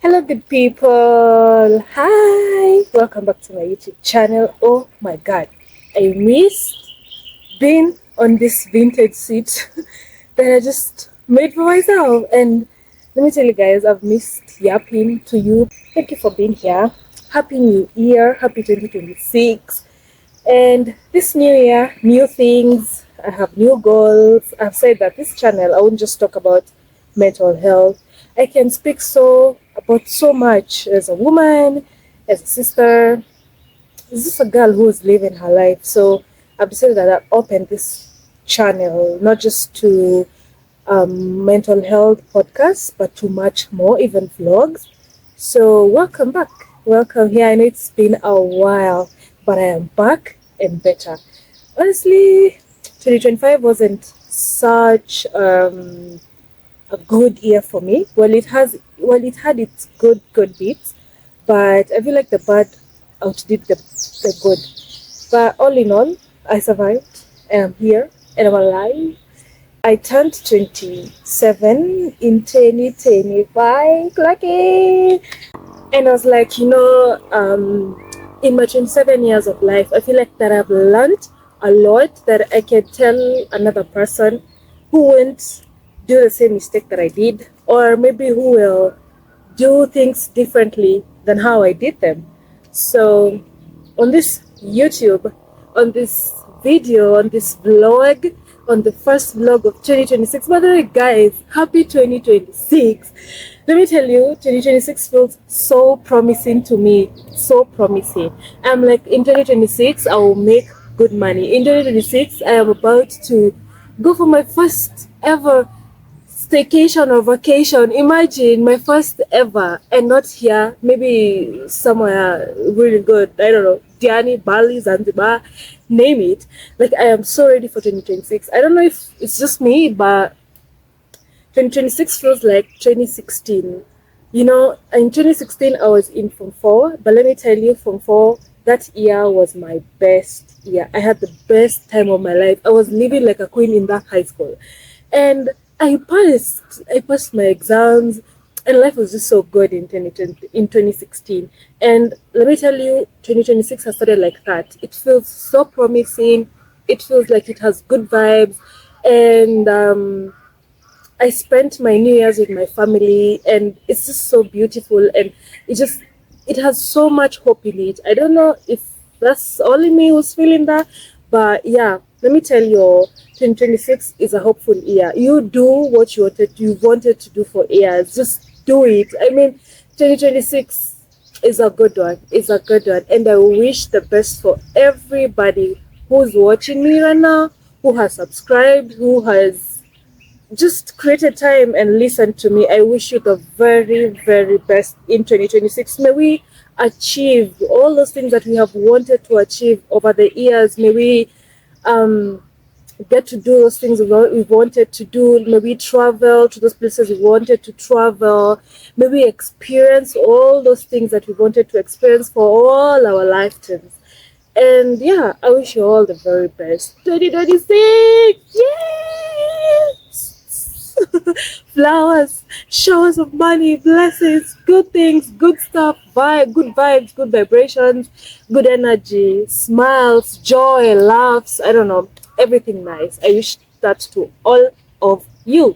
Hello, good people. Hi, welcome back to my YouTube channel. Oh my god, I missed being on this vintage seat that I just made for myself. And let me tell you guys, I've missed yapping to you. Thank you for being here. Happy New Year, happy 2026. And this new year, new things. I have new goals. I've said that this channel, I won't just talk about mental health. I can speak about so much as a woman, as a sister, as just a girl who is living her life. So I've decided that I'll open this channel not just to mental health podcasts, but to much more, even vlogs. So welcome back. Welcome here. I know it's been a while, but I am back and better. Honestly, 2025 wasn't such a good year for me. It had its good bits, but I feel like the bad outdid the good. But all in all, I survived and I'm here and I'm alive. I turned 27 in 2025, lucky. And I was like, in my 27 years of life, I feel like that I've learned a lot that I can tell another person who won't do the same mistake that I did, or maybe who will do things differently than how I did them. So, on this YouTube, on this video, on this vlog, on the first vlog of 2026. By the way, guys, happy 2026. Let me tell you, 2026 feels so promising to me. So promising. I'm like, in 2026, I will make good money. In 2026, I am about to go for my first ever staycation or vacation. Imagine my first ever, and not here, maybe somewhere really good. I don't know, Diani, Bali, Zanzibar, name it. Like, I am so ready for 2026. I don't know if it's just me, but 2026 feels like 2016. In 2016, I was in Form 4, but let me tell you, Form 4, that year was my best year. I had the best time of my life. I was living like a queen in that high school. And I passed my exams, and life was just so good in 2020, in 2016. And let me tell you, 2026 has started like that. It feels so promising. It feels like it has good vibes. And I spent my New Year's with my family, and it's just so beautiful, and it has so much hope in it. I don't know if that's only me who's feeling that, but yeah, let me tell you, 2026 is a hopeful year. You do what you wanted to do for years. Just do it. I mean, 2026 is a good one. It's a good one, and I wish the best for everybody who's watching me right now, who has subscribed, who has just create a time and listen to me. I wish you the very, very best in 2026. May we achieve all those things that we have wanted to achieve over the years. May we get to do those things we wanted to do. May we travel to those places we wanted to travel. May we experience all those things that we wanted to experience for all our lifetimes. And yeah, I wish you all the very best. 2026! Yes! Flowers, showers of money, blessings, good things, good stuff, good vibes, good vibrations, good energy, smiles, joy, laughs, I don't know, everything nice. I wish that to all of you.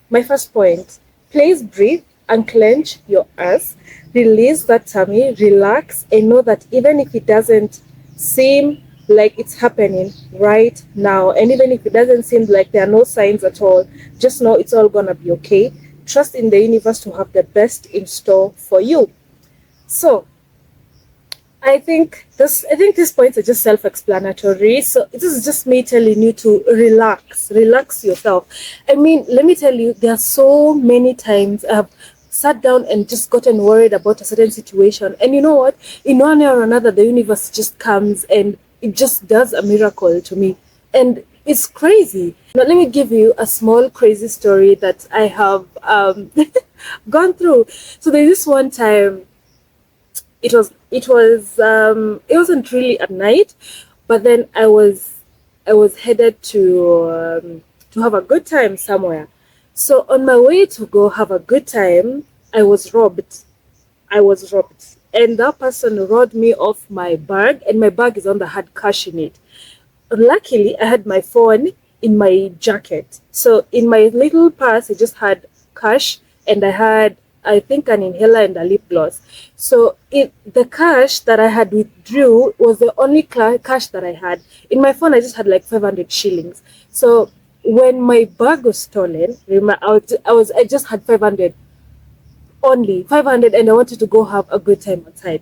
My first point, please breathe, unclench your ass, release that tummy, relax, and know that even if it doesn't seem like it's happening right now, and even if it doesn't seem like there are no signs at all, just know it's all gonna be okay. Trust in the universe to have the best in store for you. So I think these points are just self-explanatory. So this is just me telling you to relax yourself. I mean, let me tell you, there are so many times I've sat down and just gotten worried about a certain situation, and you know what? In one way or another, the universe just comes and it just does a miracle to me, and it's crazy. Now, let me give you a small crazy story that I have gone through. So there's this one time, it wasn't really at night, but then I was headed to have a good time somewhere. So on my way to go have a good time, I was robbed. I was robbed. And that person robbed me of my bag, and my bag is on the had cash in it. Luckily, I had my phone in my jacket. So in my little purse, I just had cash, and I had, I think, an inhaler and a lip gloss. So the cash that I had withdrew was the only cash that I had. In my phone, I just had like 500 shillings. So when my bag was stolen, remember, I just had 500, only 500, and I wanted to go have a good time outside.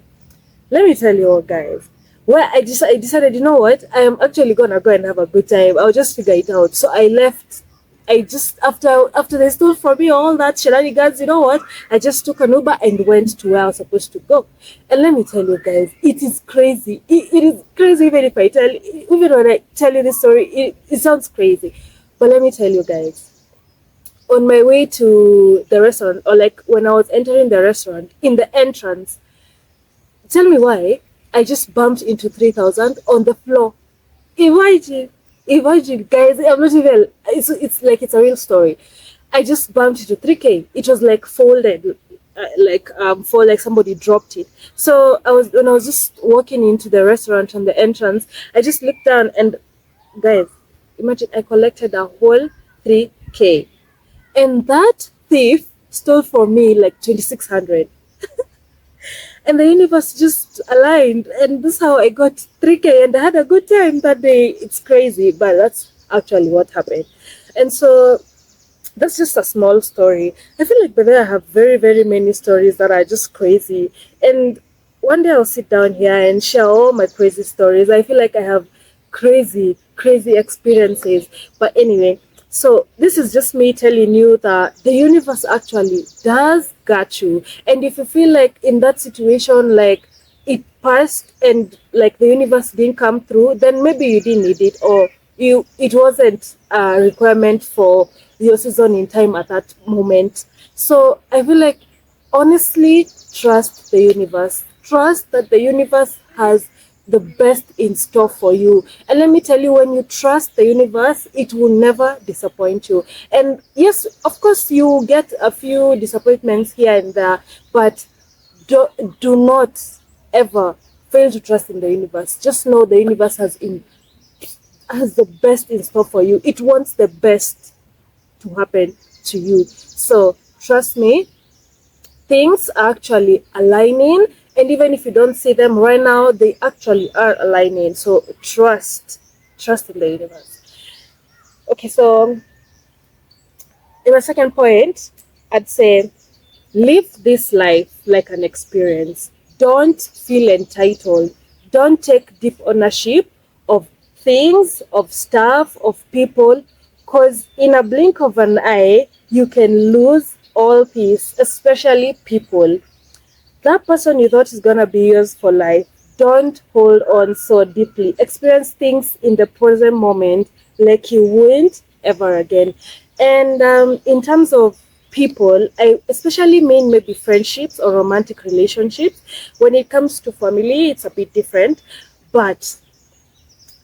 Let me tell you all, guys. Well, I decided, you know what? I am actually gonna go and have a good time. I'll just figure it out. So I left. I just after they stole from me all that shenanigans, you know what? I just took an Uber and went to where I was supposed to go. And let me tell you guys, it is crazy. It is crazy even when I tell you this story, it sounds crazy. But let me tell you guys, on my way to the restaurant, or like when I was entering the restaurant, in the entrance, tell me why I just bumped into 3,000 on the floor. Imagine, imagine, guys. I'm not even. It's like it's a real story. I just bumped into 3K. It was like folded, for like somebody dropped it. So when I was just walking into the restaurant on the entrance, I just looked down and, guys, imagine I collected a whole 3K, and that thief stole from me like 2,600. And the universe just aligned, and this is how I got 3K, and I had a good time that day. It's crazy, but that's actually what happened. And so that's just a small story. I feel like, I have very, very many stories that are just crazy, and one day I'll sit down here and share all my crazy stories. I feel like I have crazy, crazy experiences. But anyway, so this is just me telling you that the universe actually does got you. And if you feel like in that situation, like it passed and like the universe didn't come through, then maybe you didn't need it, or it wasn't a requirement for your season in time at that moment. So I feel like, honestly, trust the universe. Trust that the universe has the best in store for you. And let me tell you, when you trust the universe, it will never disappoint you. And yes, of course, you get a few disappointments here and there, but do not ever fail to trust in the universe. Just know the universe has the best in store for you. It wants the best to happen to you. So trust me, things are actually aligning, and even if you don't see them right now, they actually are aligning. So trust in the universe. Okay, so in my second point, I'd say live this life like an experience. Don't feel entitled. Don't take deep ownership of things, of stuff, of people, because in a blink of an eye, you can lose all peace, especially people. That person you thought is going to be yours for life, don't hold on so deeply. Experience things in the present moment like you won't ever again. And in terms of people, I especially mean maybe friendships or romantic relationships. When it comes to family, it's a bit different, but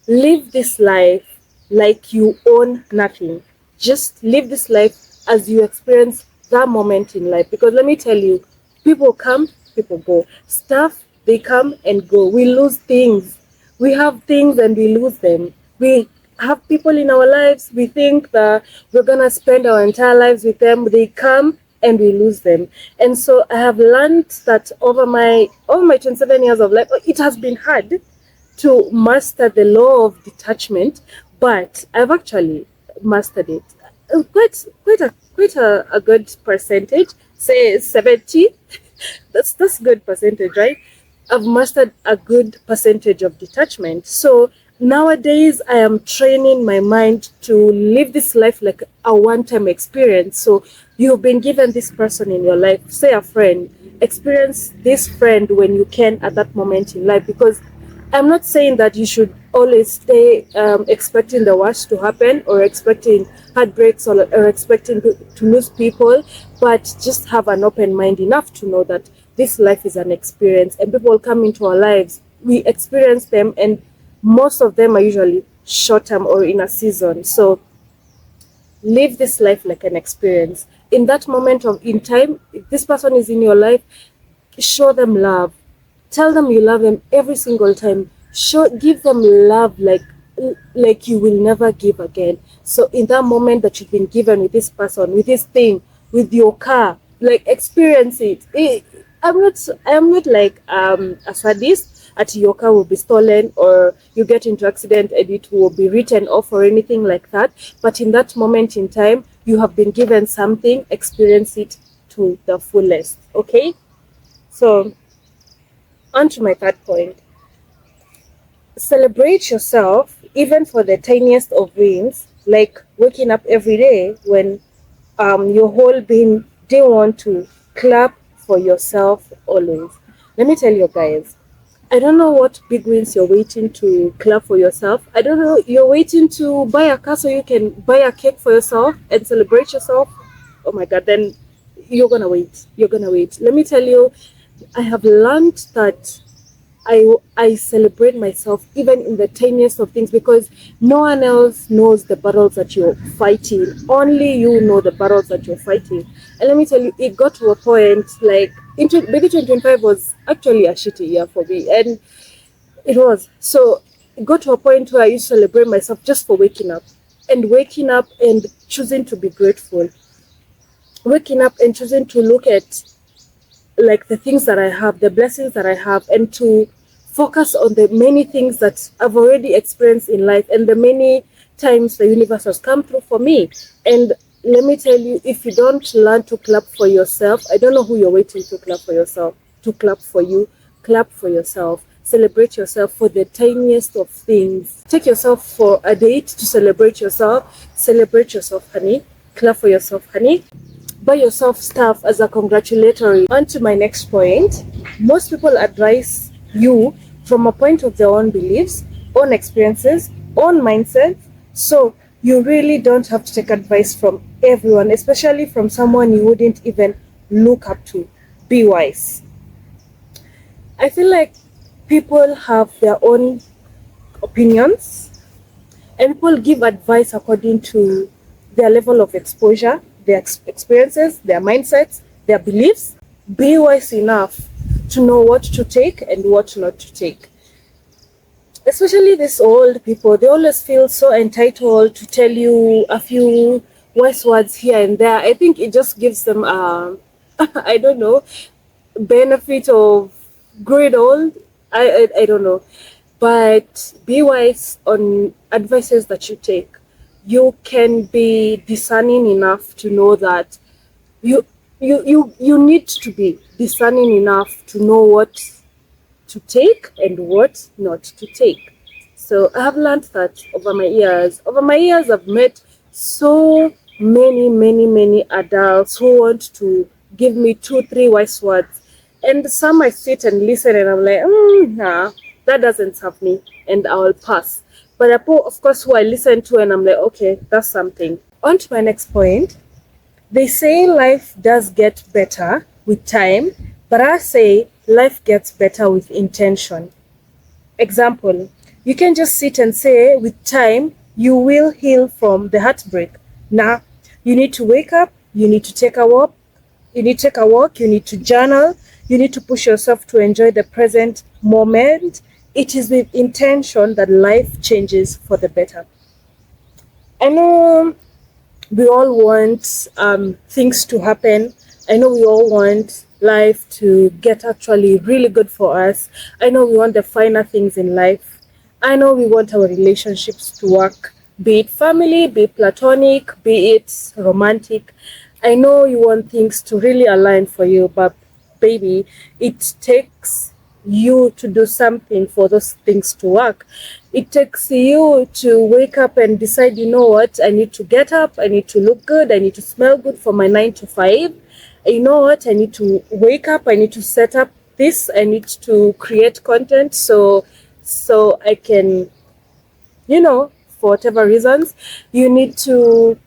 live this life like you own nothing. Just live this life as you experience that moment in life. Because let me tell you, people come, people go. Stuff, they come and go. We lose things. We have things and we lose them. We have people in our lives. We think that we're going to spend our entire lives with them. They come and we lose them. And so I have learned that over my 27 years of life, it has been hard to master the law of detachment, but I've actually mastered it. Quite a good percentage, say 70. That's good percentage, right? I've mastered a good percentage of detachment. So nowadays I am training my mind to live this life like a one-time experience. So you've been given this person in your life, say a friend. Experience this friend when you can at that moment in life, because I'm not saying that you should always stay expecting the worst to happen, or expecting heartbreaks, or expecting to lose people, but just have an open mind enough to know that this life is an experience, and people come into our lives, we experience them, and most of them are usually short term or in a season. So live this life like an experience. In that moment in time, if this person is in your life, show them love. Tell them you love them every single time. Give them love like you will never give again. So in that moment that you've been given with this person, with this thing, with your car, like experience it. I'm not like a sadist at your car will be stolen or you get into accident and it will be written off or anything like that. But in that moment in time, you have been given something, experience it to the fullest. Okay? So on to my third point. Celebrate yourself even for the tiniest of wins, like waking up every day when your whole being didn't want to. Clap for yourself always. Let me tell you guys, I don't know what big wins you're waiting to clap for yourself. I don't know, you're waiting to buy a car so you can buy a cake for yourself and celebrate yourself. Oh my God, then you're gonna wait. You're gonna wait. Let me tell you, I have learned that I celebrate myself even in the tiniest of things, because no one else knows the battles that you're fighting. Only you know the battles that you're fighting. And let me tell you, it got to a point like maybe 2025 was actually a shitty year for me, and it was. So it got to a point where I used to celebrate myself just for waking up and choosing to be grateful. Waking up and choosing to look at like the things that I have, the blessings that I have, and to focus on the many things that I've already experienced in life and the many times the universe has come through for me. And let me tell you, if you don't learn to clap for yourself, I don't know who you're waiting to clap for yourself, to clap for you. Clap for yourself. Celebrate yourself for the tiniest of things. Take yourself for a date to celebrate yourself. Celebrate yourself, honey. Clap for yourself, honey. Buy yourself stuff as a congratulatory. On to my next point. Most people advise you from a point of their own beliefs, own experiences, own mindset. So you really don't have to take advice from everyone, especially from someone you wouldn't even look up to. Be wise. I feel like people have their own opinions and people give advice according to their level of exposure, their experiences, their mindsets, their beliefs. Be wise enough to know what to take and what not to take. Especially these old people, they always feel so entitled to tell you a few wise words here and there. I think it just gives them I don't know, benefit of growing old. I don't know. But be wise on advices that you take. You can be discerning enough to know that you need to be discerning enough to know what to take and what not to take. So I have learned that over my years. Over my years, I've met so many adults who want to give me 2-3 wise words, and some I sit and listen and I'm like, nah, that doesn't serve me, and I'll pass. But of course, who I listen to and I'm like, okay, that's something. On to my next point. They say life does get better with time, but I say life gets better with intention. Example, you can just sit and say with time, you will heal from the heartbreak. Nah, you need to wake up, you need to take a walk, you need to journal, you need to push yourself to enjoy the present moment. It is with intention that life changes for the better. I know we all want things to happen. I know we all want life to get actually really good for us. I know we want the finer things in life. I know we want our relationships to work, be it family, be it platonic, be it romantic. I know you want things to really align for you, but baby, it takes you to do something for those things to work. It takes you to wake up and decide, you know what, I need to get up, I need to look good, I need to smell good for my 9 to 5. You know what, I need to wake up, I need to set up this, I need to create content so I can, for whatever reasons, you need to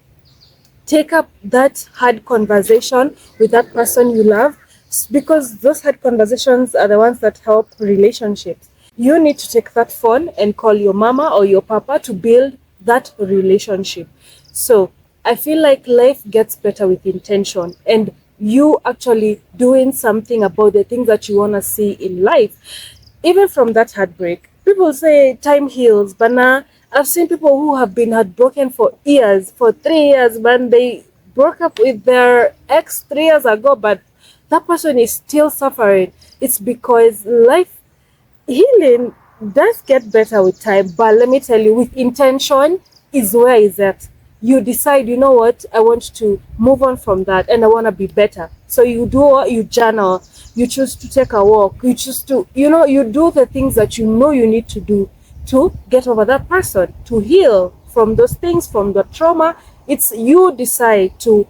take up that hard conversation with that person you love, because those hard conversations are the ones that help relationships. You need to take that phone and call your mama or your papa to build that relationship. So I feel like life gets better with intention, and you actually doing something about the things that you want to see in life. Even from that heartbreak, people say time heals, but now I've seen people who have been heartbroken for years, for 3 years, man. They broke up with their ex 3 years ago, but that person is still suffering. It's because life healing does get better with time, but let me tell you, with intention is where is that. You decide, you know what, I want to move on from that and I want to be better. So you do what, you journal, you choose to take a walk, you choose to, you do the things that you know you need to do to get over that person, to heal from those things, from the trauma. It's you decide to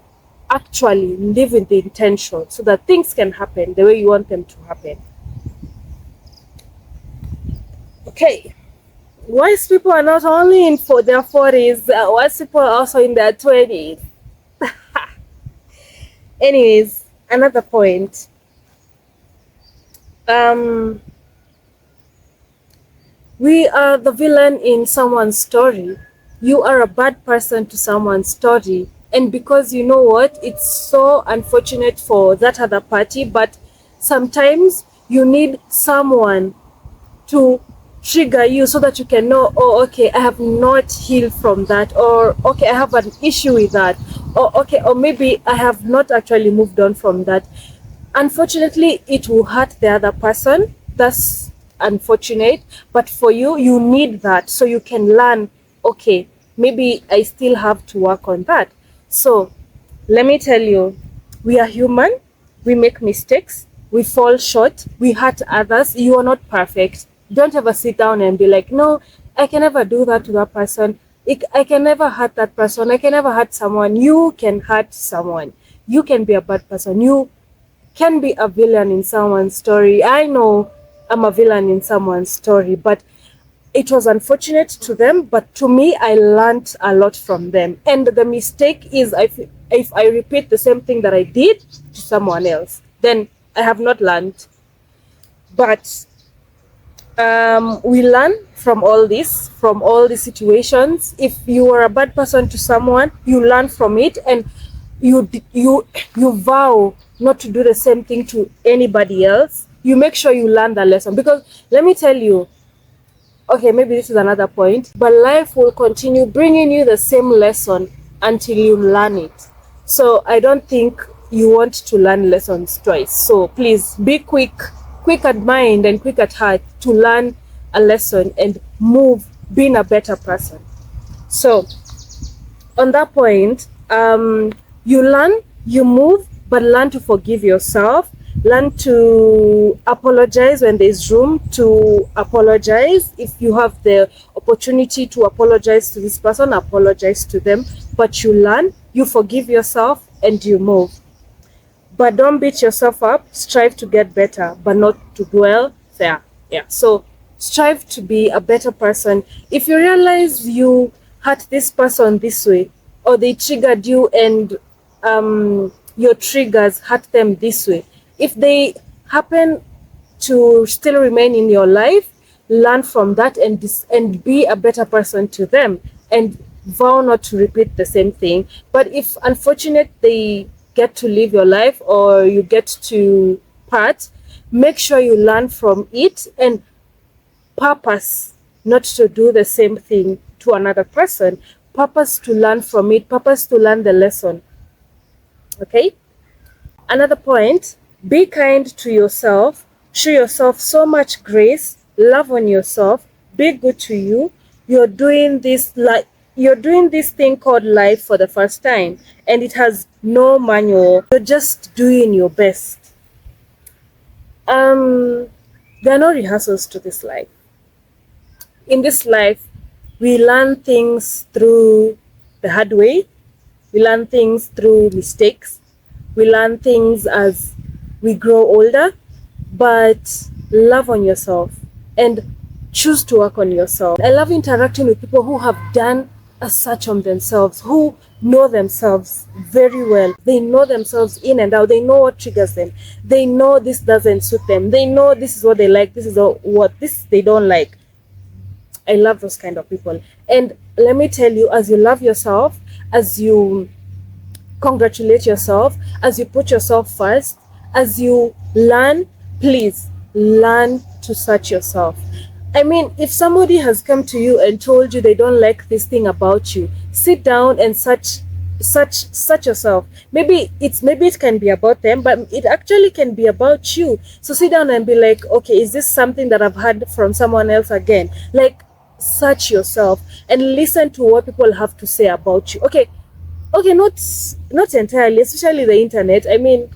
actually live with the intention so that things can happen the way you want them to happen. Okay, wise people are not only in for their 40s, wise people are also in their 20s. Anyways, another point. We are the villain in someone's story. You are a bad person to someone's story. And because you know what, it's so unfortunate for that other party, but sometimes you need someone to trigger you so that you can know, oh, okay, I have not healed from that, or okay, I have an issue with that, or okay, or maybe I have not actually moved on from that. Unfortunately, it will hurt the other person. That's unfortunate, but for you, you need that so you can learn, okay, maybe I still have to work on that. So let me tell you, we are human, we make mistakes, we fall short, we hurt others. You are not perfect. Don't ever sit down and be like, no, I can never do that to that person. I can never hurt that person. I can never hurt someone. You can hurt someone. You can be a bad person. You can be a villain in someone's story. I know I'm a villain in someone's story, but it was unfortunate to them, but to me, I learned a lot from them. And the mistake is if I repeat the same thing that I did to someone else, then I have not learned. But we learn from all this, from all the situations. If you are a bad person to someone, you learn from it, and you vow not to do the same thing to anybody else. You make sure you learn the lesson, because let me tell you, okay, maybe this is another point, but life will continue bringing you the same lesson until you learn it. So I don't think you want to learn lessons twice. So please be quick at mind and quick at heart to learn a lesson and move, being a better person. So on that point, you learn, you move, but learn to forgive yourself. Learn to apologize when there's room to apologize. If you have the opportunity to apologize to this person, apologize to them. But you learn, you forgive yourself, and you move. But don't beat yourself up. Strive to get better, but not to dwell there. Yeah. So strive to be a better person. If you realize you hurt this person this way, or they triggered you and your triggers hurt them this way, if they happen to still remain in your life, learn from that and be a better person to them, and vow not to repeat the same thing. But if unfortunate they get to live your life, or you get to part, make sure you learn from it and purpose not to do the same thing to another person. Purpose to learn from it, purpose to learn the lesson. Okay? Another point, be kind to yourself. Show yourself so much grace. Love on yourself. Be good to you. You're doing this thing called life for the first time, and it has no manual. You're just doing your best. There are no rehearsals to this life. In this life, we learn things through the hard way. We learn things through mistakes. We learn things as we grow older. But love on yourself and choose to work on yourself. I love interacting with people who have done a search on themselves, who know themselves very well. They know themselves in and out. They know what triggers them. They know this doesn't suit them. They know this is what they like. This is what they don't like. I love those kind of people. And let me tell you, as you love yourself, as you congratulate yourself, as you put yourself first, as you learn, please learn to search yourself. I mean, if somebody has come to you and told you they don't like this thing about you, sit down and search yourself. Maybe it can be about them, but it actually can be about you. So sit down and be like, okay, is this something that I've heard from someone else again? Like, search yourself and listen to what people have to say about you. Okay, not entirely, especially the internet. I mean,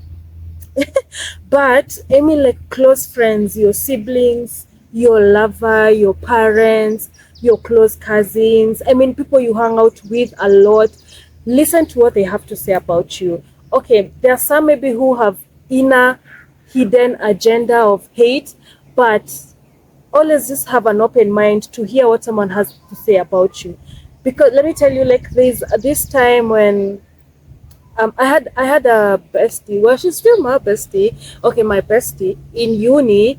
but I mean, like close friends, your siblings, your lover, your parents, your close cousins. I mean, people you hang out with a lot. Listen to what they have to say about you. Okay, there are some maybe who have inner hidden agenda of hate, but always just have an open mind to hear what someone has to say about you. Because let me tell you, like there's this time when I had a bestie. Well, she's still my bestie. Okay, my bestie in uni.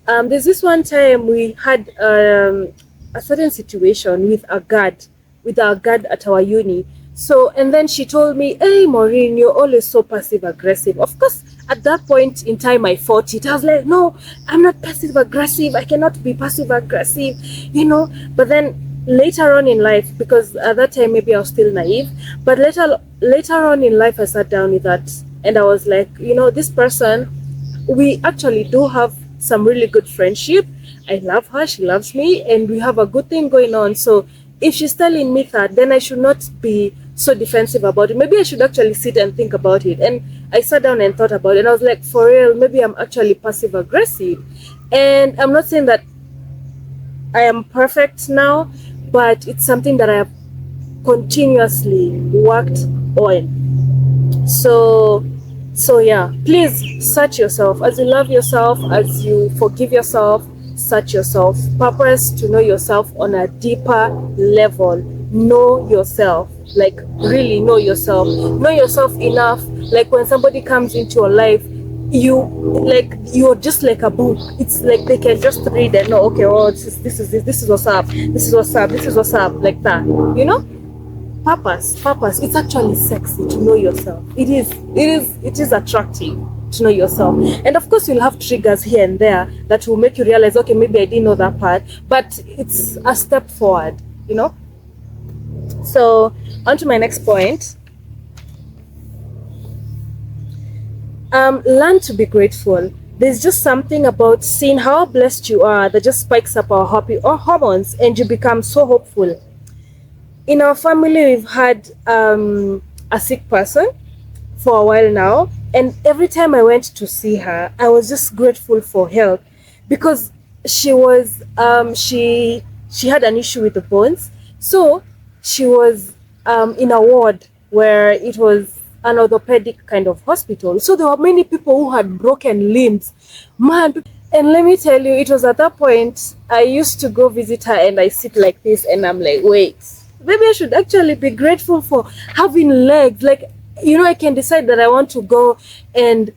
There's this one time we had a certain situation with our guard at our uni. So, and then she told me, "Hey, Maureen, you're always so passive aggressive." Of course, at that point in time, I fought it. I was like, "No, I'm not passive aggressive. I cannot be passive aggressive," you know. But then later on in life, because at that time maybe I was still naive, but later on in life, I sat down with that and I was like, you know, this person, we actually do have some really good friendship. I love her, she loves me, and we have a good thing going on. So if she's telling me that, then I should not be so defensive about it. Maybe I should actually sit and think about it. And I sat down and thought about it, and I was like, for real, maybe I'm actually passive aggressive. And I'm not saying that I am perfect now, but it's something that I have continuously worked on. So yeah, please search yourself. As you love yourself, as you forgive yourself, search yourself. Purpose to know yourself on a deeper level. Know yourself. Like really know yourself. Know yourself enough. Like when somebody comes into your life, you're just like a book. It's like they can just read and know, okay, oh, this is what's up, this is what's up, like that, you know. Purpose, it's actually sexy to know yourself. It is attractive to know yourself. And of course you'll have triggers here and there that will make you realize, okay, maybe I didn't know that part, but it's a step forward, you know. So on to my next point. Learn to be grateful. There's just something about seeing how blessed you are that just spikes up our happy or hormones, and you become so hopeful. In our family, we've had a sick person for a while now, and every time I went to see her, I was just grateful for help, because she was she had an issue with the bones, so she was in a ward where it was an orthopedic kind of hospital. So there were many people who had broken limbs, man. And let me tell you, it was at that point I used to go visit her, and I sit like this, and I'm like, wait, maybe I should actually be grateful for having legs. Like, you know, I can decide that I want to go and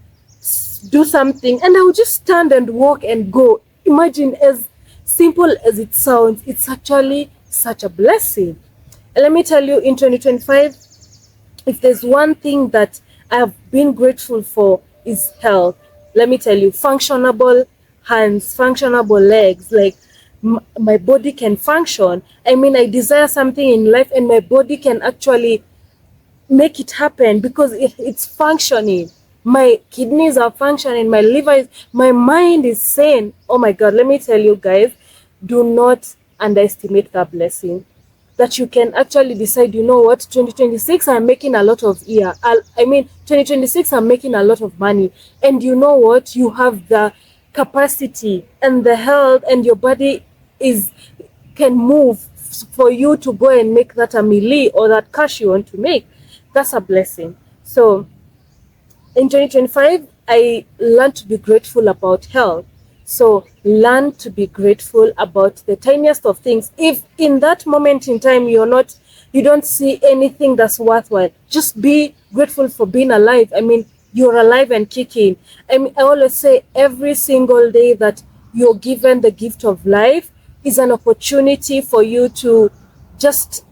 do something, and I will just stand and walk and go. Imagine, as simple as it sounds, it's actually such a blessing. And let me tell you, in 2025, if there's one thing that I have been grateful for, is health. Let me tell you, functionable hands, functionable legs, like my body can function. I mean, I desire something in life and my body can actually make it happen because it's functioning. My kidneys are functioning, my liver is, my mind is sane. Oh my God, let me tell you guys, do not underestimate that blessing. That you can actually decide, you know what, 2026 I'm making a lot of 2026 I'm making a lot of money, and you know what, you have the capacity and the health, and your body can move for you to go and make that a milli or that cash you want to make. That's a blessing. So in 2025 I learned to be grateful about health. So learn to be grateful about the tiniest of things. If in that moment in time you don't see anything that's worthwhile, just be grateful for being alive. I mean, you're alive and kicking. I mean, I always say every single day that you're given the gift of life is an opportunity for you to just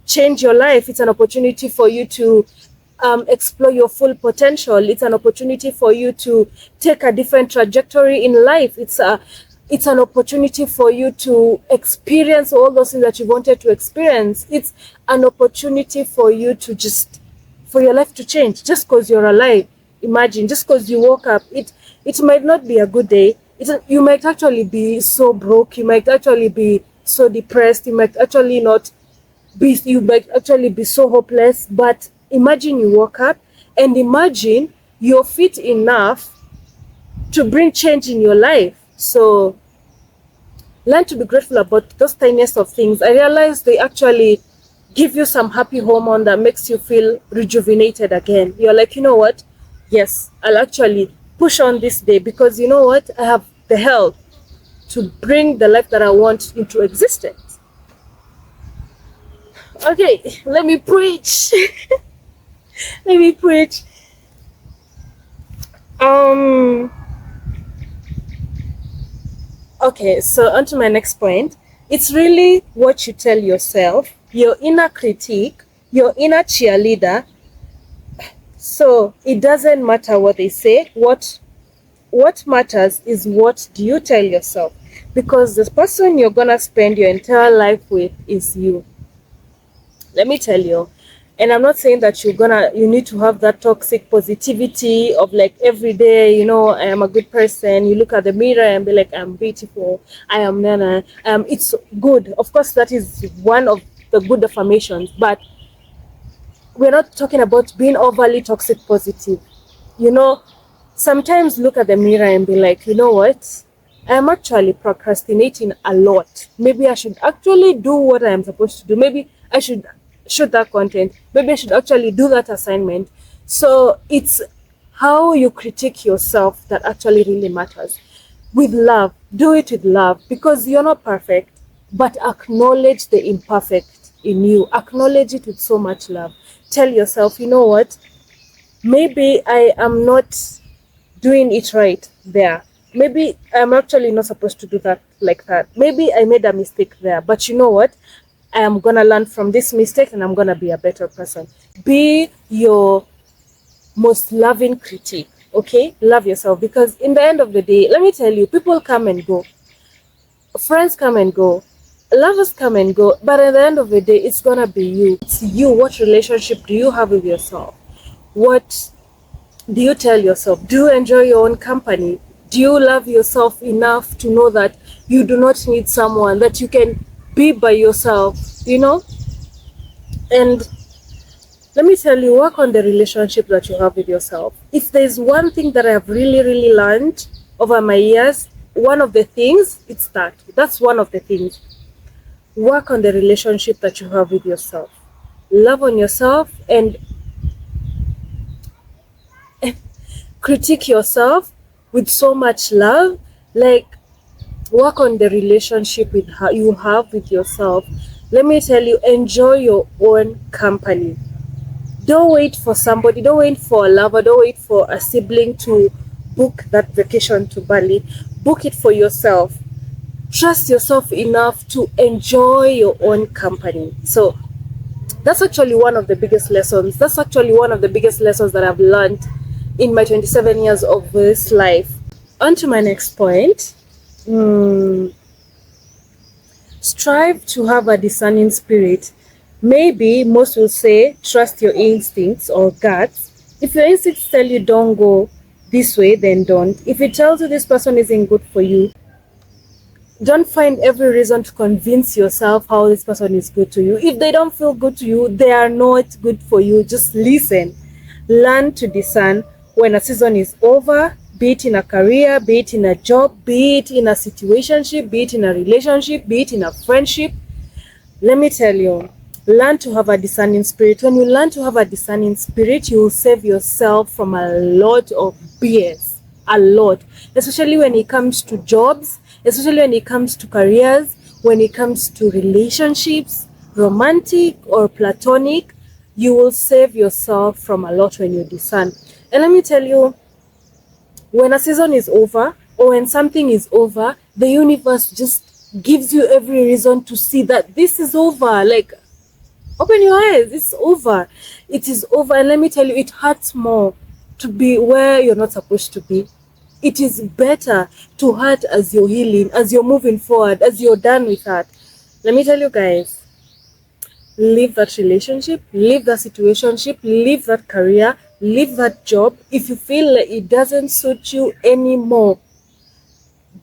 change your life. It's an opportunity for you to explore your full potential. It's an opportunity for you to take a different trajectory in life. It's an opportunity for you to experience all those things that you wanted to experience. It's an opportunity for you to for your life to change just because you're alive. Imagine, just because you woke up, it might not be a good day. You might actually be so broke. You might actually be so depressed. You might actually be so hopeless. But imagine you woke up, and imagine you're fit enough to bring change in your life. So learn to be grateful about those tiniest of things. I realize they actually give you some happy hormone that makes you feel rejuvenated again. You're like, you know what? Yes, I'll actually push on this day because you know what? I have the health to bring the life that I want into existence. Okay, let me preach. Let me preach. Okay, so on to my next point. It's really what you tell yourself, your inner critique, your inner cheerleader. So it doesn't matter what they say. What matters is what do you tell yourself, because the person you're gonna spend your entire life with is you. Let me tell you. And I'm not saying that you need to have that toxic positivity of like every day, I am a good person. You look at the mirror and be like, I'm beautiful, I am Nana. It's good. Of course, that is one of the good affirmations, but we're not talking about being overly toxic positive. Sometimes look at the mirror and be like, you know what? I'm actually procrastinating a lot. Maybe I should actually do what I am supposed to do. Maybe I should shoot that content. Maybe I should actually do that assignment. So it's how you critique yourself that actually really matters. With love, do it with love, because you're not perfect, but acknowledge the imperfect in you. Acknowledge it with so much love. Tell yourself, you know what? Maybe I am not doing it right there. Maybe I'm actually not supposed to do that like that. Maybe I made a mistake there, but you know what? I am going to learn from this mistake and I'm going to be a better person. Be your most loving critique, okay? Love yourself, because in the end of the day, let me tell you, people come and go. Friends come and go. Lovers come and go. But at the end of the day, it's going to be you. It's you. What relationship do you have with yourself? What do you tell yourself? Do you enjoy your own company? Do you love yourself enough to know that you do not need someone, that you can be by yourself, And let me tell you, work on the relationship that you have with yourself. If there's one thing that I have really, really learned over my years, one of the things, it's that. That's one of the things. Work on the relationship that you have with yourself. Love on yourself and critique yourself with so much love. Like, work on the relationship you have with yourself. Let me tell you, enjoy your own company. Don't wait for somebody. Don't wait for a lover. Don't wait for a sibling to book that vacation to Bali. Book it for yourself. Trust yourself enough to enjoy your own company. So that's actually one of the biggest lessons. That's actually one of the biggest lessons that I've learned in my 27 years of this life. On to my next point. Strive to have a discerning spirit. Maybe most will say trust your instincts or guts. If your instincts tell you don't go this way, then don't. If it tells you this person isn't good for you, don't find every reason to convince yourself how this person is good to you. If they don't feel good to you, they are not good for you. Just listen. Learn to discern when a season is over, be it in a career, be it in a job, be it in a situationship, be it in a relationship, be it in a friendship. Let me tell you, learn to have a discerning spirit. When you learn to have a discerning spirit, you will save yourself from a lot of BS. A lot. Especially when it comes to jobs, especially when it comes to careers, when it comes to relationships, romantic or platonic, you will save yourself from a lot when you discern. And let me tell you, when a season is over or when something is over, the universe just gives you every reason to see that this is over. Like, Open your eyes. It's over. It is over. And let me tell you, it hurts more to be where you're not supposed to be. It is better to hurt as you're healing, as you're moving forward, as you're done with that. Let me tell you guys, leave that relationship, leave that situationship, leave that career, leave that job. If you feel like it doesn't suit you anymore,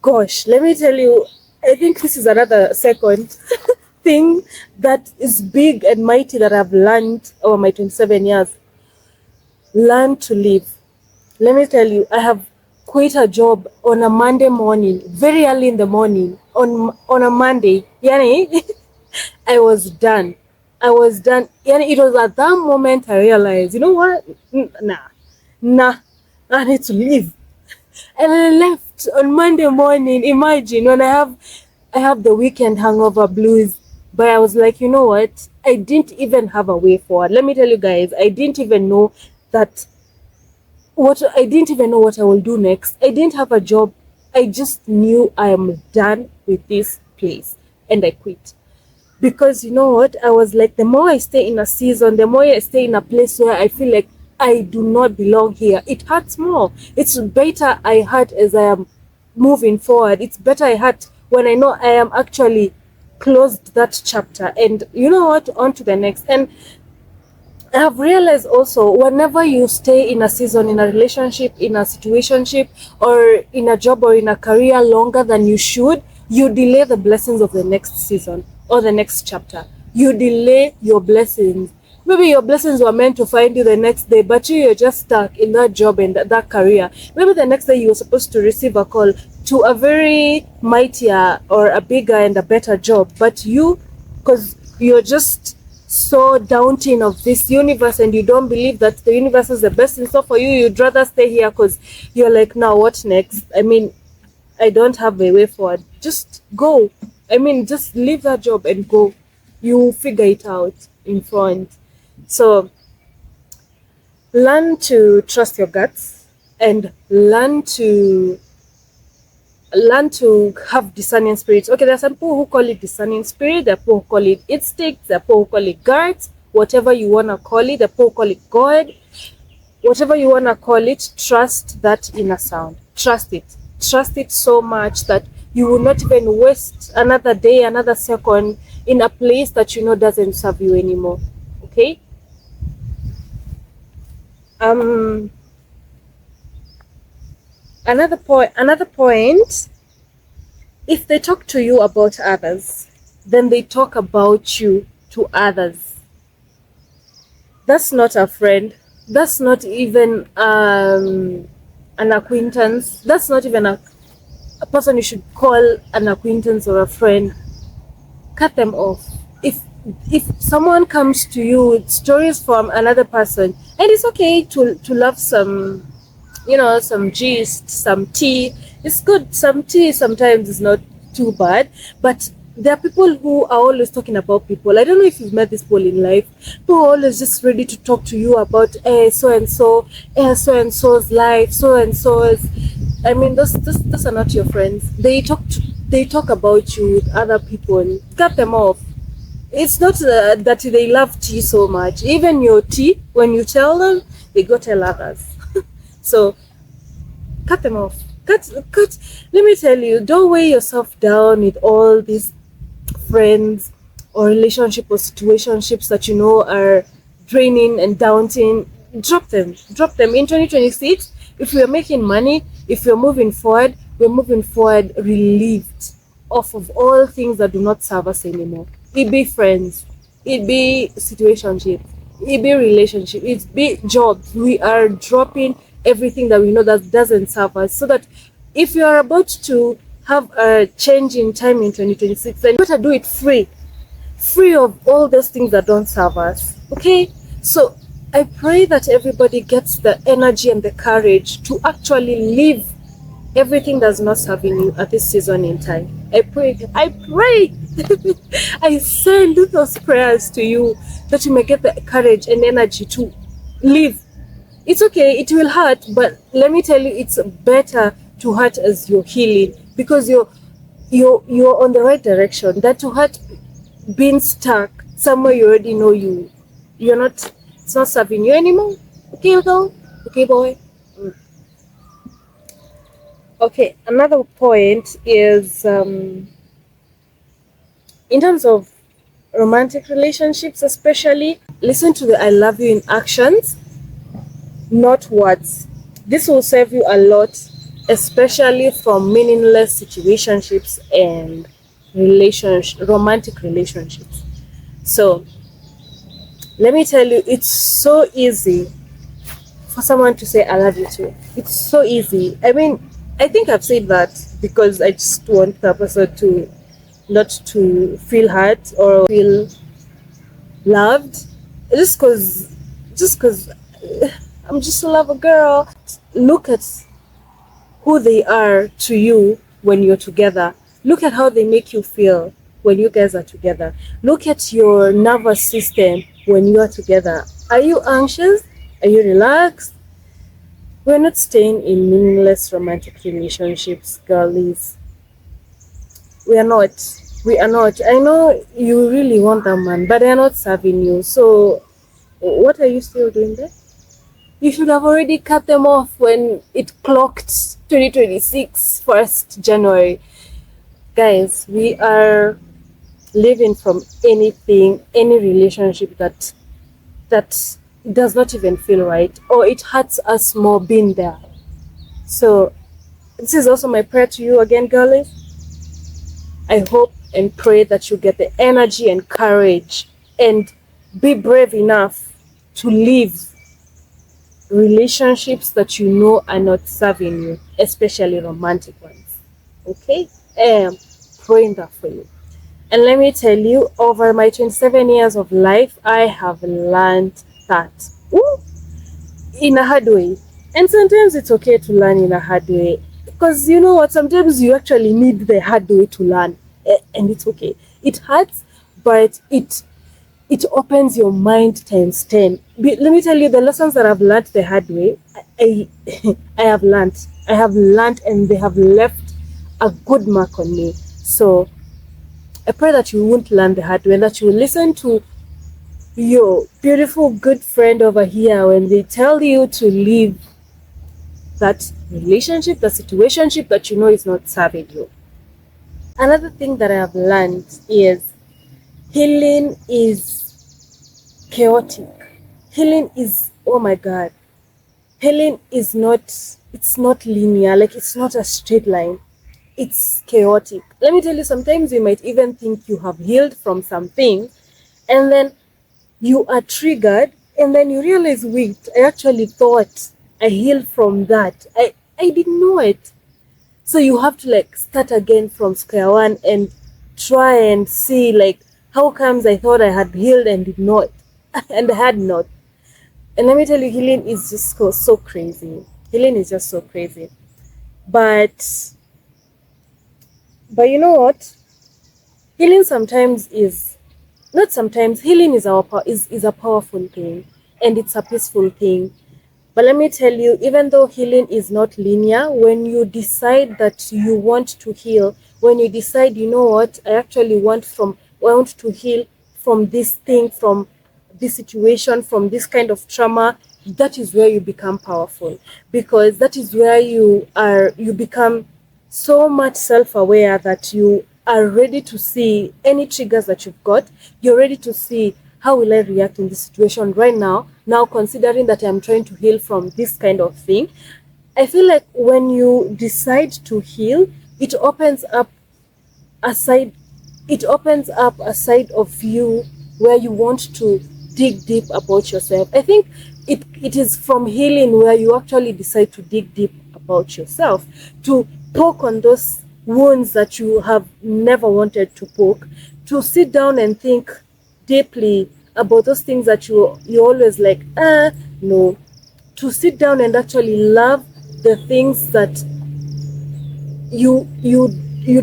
gosh, let me tell you, I think this is another second thing that is big and mighty that I've learned over my 27 years. Learn to live. Let me tell you, I have quit a job on a Monday morning, very early in the morning, on a Monday. Yani, I was done. I was done. Yani, it was at that moment I realized, you know what? Nah, I need to leave. And I left on Monday morning. Imagine when I have the weekend hangover blues. But I was like, you know what? I didn't even have a way forward. Let me tell you guys, I didn't even know what I will do next. I didn't have a job. I just knew I am done with this place, and I quit. Because you know what? I was like, the more I stay in a season, the more I stay in a place where I feel like I do not belong here, it hurts more. It's better I hurt as I am moving forward. It's better I hurt when I know I am actually closed that chapter, and you know what, on to the next. And I have realized also, whenever you stay in a season, in a relationship, in a situationship, or in a job or in a career longer than you should, you delay the blessings of the next season or the next chapter. You delay your blessings. Maybe your blessings were meant to find you the next day, but you're just stuck in that job and that career. Maybe the next day you were supposed to receive a call to a very mightier or a bigger and a better job, but because you're just so daunting of this universe and you don't believe that the universe is the best in store for you, you'd rather stay here because you're like, now what next? I mean, I don't have a way forward. Just go. I mean, just leave that job and go. You figure it out in front. So learn to trust your guts and learn to have discerning spirits. Okay, there are some people who call it discerning spirit, there are people who call it instinct, there are people who call it guards, whatever you want to call it, there are people who call it God, whatever you want to call it. Trust that inner sound. Trust it so much that you will not even waste another day, another second in a place that you know doesn't serve you anymore. Okay. Another point, if they talk to you about others, then they talk about you to others. That's not a friend. That's not even an acquaintance. That's not even a person you should call an acquaintance or a friend. Cut them off. If someone comes to you with stories from another person, and it's okay to love some, some gist, some tea. It's good. Some tea sometimes is not too bad, but there are people who are always talking about people. I don't know if you've met this people in life, who are always just ready to talk to you about so and so's life, so and so's. I mean, those are not your friends. They talk about you with other people. Cut them off. It's not that they love tea so much. Even your tea, when you tell them, they go tell others. So cut them off. Cut. Let me tell you, don't weigh yourself down with all these friends or relationship or situationships that you know are draining and daunting. Drop them. In 2026, if we're making money, if we're moving forward, we're moving forward relieved off of all things that do not serve us anymore. It be friends, it be situationship, it be relationship, it be jobs. We are dropping everything that we know that doesn't serve us, so that if you are about to have a change in time in 2026, then you better do it free of all those things that don't serve us. Okay, so I pray that everybody gets the energy and the courage to actually leave everything that's not serving you at this season in time. I pray I send those prayers to you that you may get the courage and energy to live. It's okay, it will hurt, but let me tell you, it's better to hurt as you're healing, because you're on the right direction, than to hurt being stuck somewhere you already know you're not, it's not serving you anymore. Okay, girl. Okay, boy. Okay, another point is in terms of romantic relationships, especially, listen to the I love you in actions, not words. This will save you a lot, especially from meaningless situationships and romantic relationships. So let me tell you, it's so easy for someone to say I love you too. It's so easy. I mean, I think I've said that because I just want the person to not to feel hurt or feel loved. Just because I'm just a lover girl. Look at who they are to you when you're together. Look at how they make you feel when you guys are together. Look at your nervous system when you are together. Are you anxious? Are you relaxed? We're not staying in meaningless romantic relationships, girlies. We are not. We are not. I know you really want that man, but they're not serving you. So, what are you still doing there? You should have already cut them off when it clocked 2026, 1st January. Guys, we are living from anything, any relationship that does not even feel right, or it hurts us more being there. So this is also my prayer to you again, girlies. I hope and pray that you get the energy and courage and be brave enough to leave relationships that you know are not serving you, especially romantic ones. Okay? I am praying that for you. And let me tell you, over my 27 years of life, I have learned that in a hard way. And sometimes it's okay to learn in a hard way. Because you know what? Sometimes you actually need the hard way to learn. And it's okay. It hurts, but it opens your mind times 10. Let me tell you, the lessons that I've learned the hard way, I have learned. I have learned, and they have left a good mark on me. So I pray that you won't learn the hard way, and that you will listen to your beautiful good friend over here when they tell you to leave that relationship, the situationship that you know is not serving you. Another thing that I have learned is healing is chaotic. Healing is, oh my God, healing is not, it's not linear, like it's not a straight line. It's chaotic. Let me tell you, sometimes you might even think you have healed from something, and then you are triggered, and then you realize, wait, I actually thought I healed from that. I didn't know it. So you have to like start again from square one and try and see like how comes I thought I had healed and did not, and I had not. And let me tell you, healing is just so crazy. Healing is just so crazy. But you know what? Healing sometimes is not sometimes. Healing is is a powerful thing, and it's a peaceful thing. But let me tell you, even though healing is not linear, when you decide that you want to heal, when you decide, you know what, I actually want to heal from this thing, from this situation, from this kind of trauma, that is where you become powerful, because that is where you become so much self-aware that you are ready to see any triggers that you've got. You're ready to see, how will I react in this situation right now, considering that I'm trying to heal from this kind of thing. I feel like when you decide to heal, it opens up a side of you where you want to dig deep about yourself. I think it is from healing where you actually decide to dig deep about yourself, to poke on those wounds that you have never wanted to poke, to sit down and think deeply about those things that you always like, no, to sit down and actually love the things that you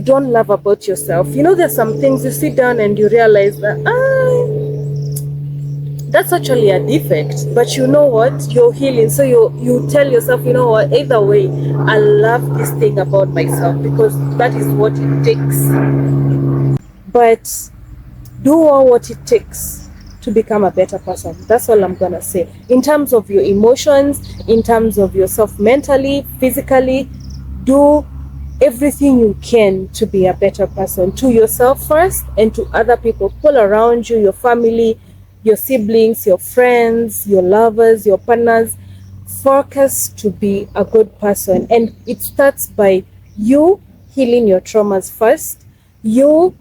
don't love about yourself. You know, there's some things you sit down and you realize that that's actually a defect, but you know what, you're healing, so you tell yourself, you know what, either way, I love this thing about myself, because that is what it takes. But do all what it takes to become a better person. That's all I'm gonna say. In terms of your emotions, in terms of yourself mentally, physically, do everything you can to be a better person, to yourself first and to other people around you, your family, your siblings, your friends, your lovers, your partners. Focus to be a good person, and it starts by you healing your traumas first, you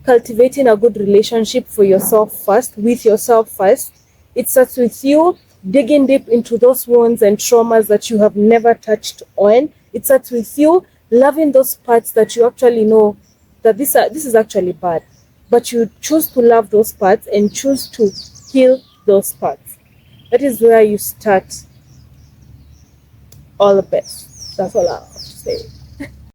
cultivating a good relationship for yourself first, with yourself first. It starts with you digging deep into those wounds and traumas that you have never touched on. It starts with you loving those parts that you actually know that this is actually bad, but you choose to love those parts and choose to heal those parts. That is where you start all the best. That's all I have to say.